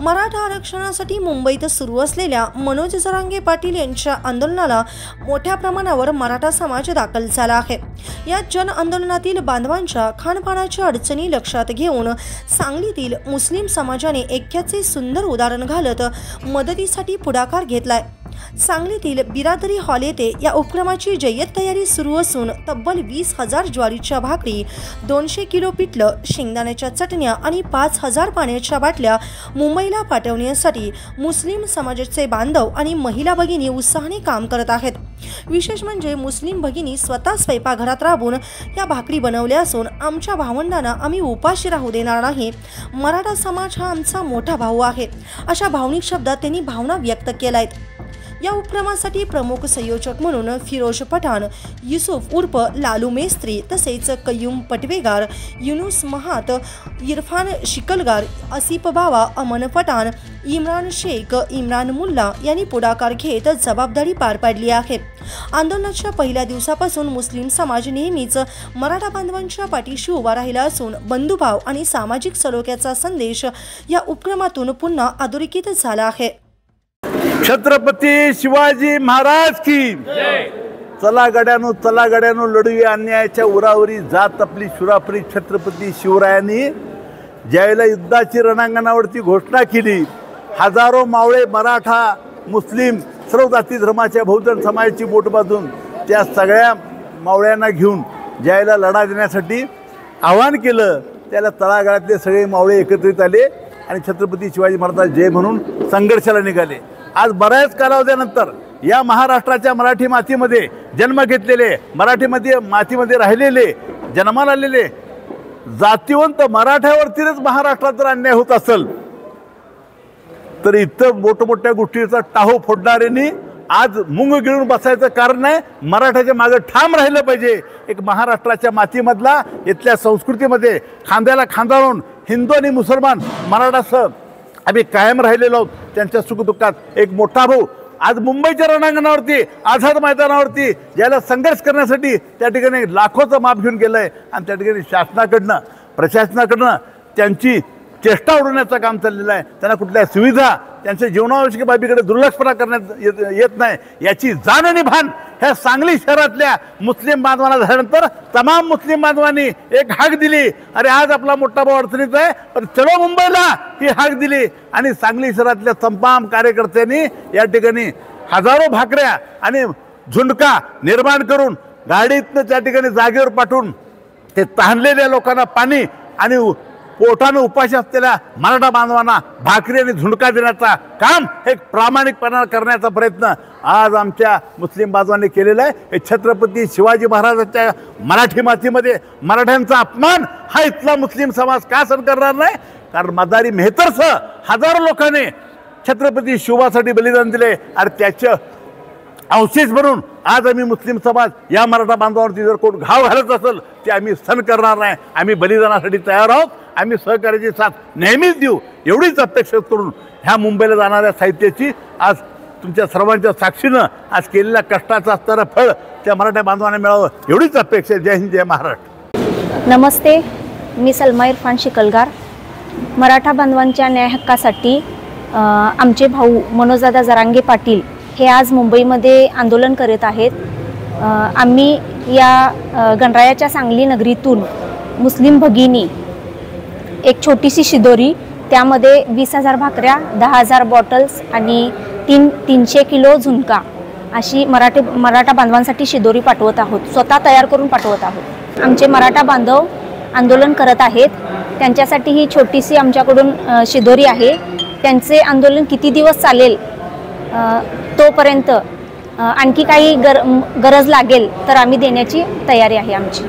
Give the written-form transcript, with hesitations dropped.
मराठा आरक्षणासाठी मुंबईत सुरू असलेल्या मनोज जरांगे पाटील यांच्या आंदोलनाला मोठ्या प्रमाणावर मराठा समाज दाखल झाला आहे। या जन आंदोलनातील बांधवांच्या खानपानाच्या अडचणी लक्षात घेऊन सांगलीतील मुस्लिम समाजाने ऐक्याचे सुंदर उदाहरण घालत मदतीसाठी पुढाकार घेतलाय। सांगलीतील बिरादरी हॉल येथे या उपक्रमाची जय्यत तयारी सुरू असून तब्बल 20,000 ज्वारीच्या भाकरी, 200 किलो पिठलं, शेंगदाण्याच्या चटण्या आणि 5,000 पाण्याच्या बाटल्या मुंबईला पाठवण्यासाठी मुस्लिम समाजाचे बांधव आणि महिला भगिनी उत्साहाने काम करत आहेत। विशेष म्हणजे मुस्लिम भगिनी स्वतः स्वयंपाकघरात राबून या भाकरी बनवल्या असून आमच्या भावंडांना आम्ही उपाशी राहू देणार नाही, मराठा समाज हा आमचा मोठा भाऊ आहे, अशा भावनिक शब्दात त्यांनी भावना व्यक्त केल्यात। या उपक्रमासाठी प्रमुख संयोजक म्हणून फिरोज पठाण, युसुफ उर्फ लालू मेस्त्री, तसेच कय्यूम पटवेगार, युनुस महात, इरफान शिकलगार, आसिफ बावा, अमन पठाण, इम्रान शेख, इम्रान मुल्ला यांनी पुढाकार घेत जबाबदारी पार पाडली आहे। आंदोलनाच्या पहिल्या दिवसापासून मुस्लिम समाज नेहमीच मराठा बांधवांच्या पाठीशी उभा राहिला असून बंधुभाव आणि सामाजिक सलोख्याचा संदेश या उपक्रमातून पुन्हा अधोरेखित झाला आहे। छत्रपती शिवाजी महाराज की चला गड्यानो लढूया अन्यायाच्या उरावरी, जात आपली शुरापरी। छत्रपती शिवरायांनी ज्यावेळेला युद्धाची रणांगणावरती घोषणा केली, हजारो मावळे मराठा, मुस्लिम, सर्व जाती धर्माच्या बहुजन समाजाची बोट बांधून त्या सगळ्या मावळ्यांना घेऊन ज्यावेळेला लढा देण्यासाठी आवाहन केलं, त्याला तळागाळातले सगळे मावळे एकत्रित आले आणि छत्रपती शिवाजी महाराज जय म्हणून संघर्षाला निघाले। आज बऱ्याच कालावधीनंतर या महाराष्ट्राच्या मराठी मातीमध्ये जन्म घेतलेले, मराठी मातीमध्ये राहिलेले, जन्माला आलेले जातिवंत मराठ्यावरतीच महाराष्ट्रात जर अन्याय होत असेल तर इथं मोठमोठ्या गोष्टीचा टाहो फोडणाऱ्यांनी आज मुंग गिळून बसायचं कारण नाही, मराठ्याच्या मागे ठाम राहिलं पाहिजे। एक महाराष्ट्राच्या मातीमधला इथल्या संस्कृतीमध्ये खांद्याला खांदा लावून हिंदू आणि मुसलमान मराठासह आम्ही कायम राहिलेलो आहोत। त्यांच्या सुखदुःखात एक मोठा भाऊ आज मुंबईच्या रणांगणावरती, आझाद मैदानावरती ज्याला संघर्ष करण्यासाठी त्या ठिकाणी लाखोचं माप घेऊन गेलं आहे आणि त्या ठिकाणी शासनाकडनं, प्रशासनाकडनं त्यांची चेष्टा उडवण्याचं काम चाललेलं आहे। त्यांना कुठल्या सुविधा, त्यांच्या जीवनावश्यक बाबीकडे दुर्लक्षपणा करण्यात येत नाही, याची जाण आणि भान ह्या सांगली शहरातल्या मुस्लिम बांधवांना झाल्यानंतर तमाम मुस्लिम बांधवांनी एक हाक दिली, अरे आज आपला मोठा भाऊ अडचणीत आहे पण चलो मुंबईला, ही हाक दिली आणि सांगली शहरातल्या तमाम कार्यकर्त्यांनी या ठिकाणी हजारो भाकऱ्या आणि झुंडका निर्माण करून गाडीतनं त्या ठिकाणी जागेवर पाठवून ते तहानलेल्या लोकांना पाणी आणि पोटानं उपाशी असलेल्या मराठा बांधवांना भाकरी आणि झुणका देण्याचा काम एक प्रामाणिकपणा करण्याचा प्रयत्न आज आमच्या मुस्लिम बांधवांनी केलेला आहे। हे छत्रपती शिवाजी महाराजांच्या मराठी मातीमध्ये मराठ्यांचा अपमान हा इथला मुस्लिम समाज का सहन करणार नाही, कारण मदारी मेहतरसह हजारो लोकांनी छत्रपती शिवासाठी बलिदान दिले आणि त्याचं अवशेष म्हणून आज आम्ही मुस्लिम समाज या मराठा बांधवांवरती जर कोण घाव घालत असेल ते आम्ही सहन करणार नाही। आम्ही बलिदानासाठी तयार आहोत, आम्ही सहकार्याची साथ नेहमीच देऊ, एवढीच अपेक्षा करून ह्या मुंबईला जाणाऱ्या साहित्याची आज तुमच्या सर्वांच्या साक्षीनं आज केलेल्या कष्टाचं असणारं फळ त्या मराठा बांधवांना मिळावं, एवढीच अपेक्षा। जय हिंद, जय महाराष्ट्र। नमस्ते, मी सलमा इरफान शिकलगार। मराठा बांधवांच्या न्याय हक्कासाठी आमचे भाऊ मनोजदादा जरांगे पाटील हे आज मुंबईमध्ये आंदोलन करत आहेत। आम्ही या गणरायाच्या सांगली नगरीतून मुस्लिम भगिनी एक छोटीशी शिदोरी, त्यामध्ये 20,000 भाकऱ्या, 10,000 बॉटल्स आणि 300 किलो झुणका अशी मराठा बांधवांसाठी शिदोरी पाठवत आहोत, स्वतः तयार करून पाठवत आहोत। आमचे मराठा बांधव आंदोलन करत आहेत, त्यांच्यासाठी ही छोटीशी आमच्याकडून शिदोरी आहे। त्यांचे आंदोलन किती दिवस चालेल तोपर्यंत आणखी काही गरज लागेल तर आम्ही देण्याची तयारी आहे आमची।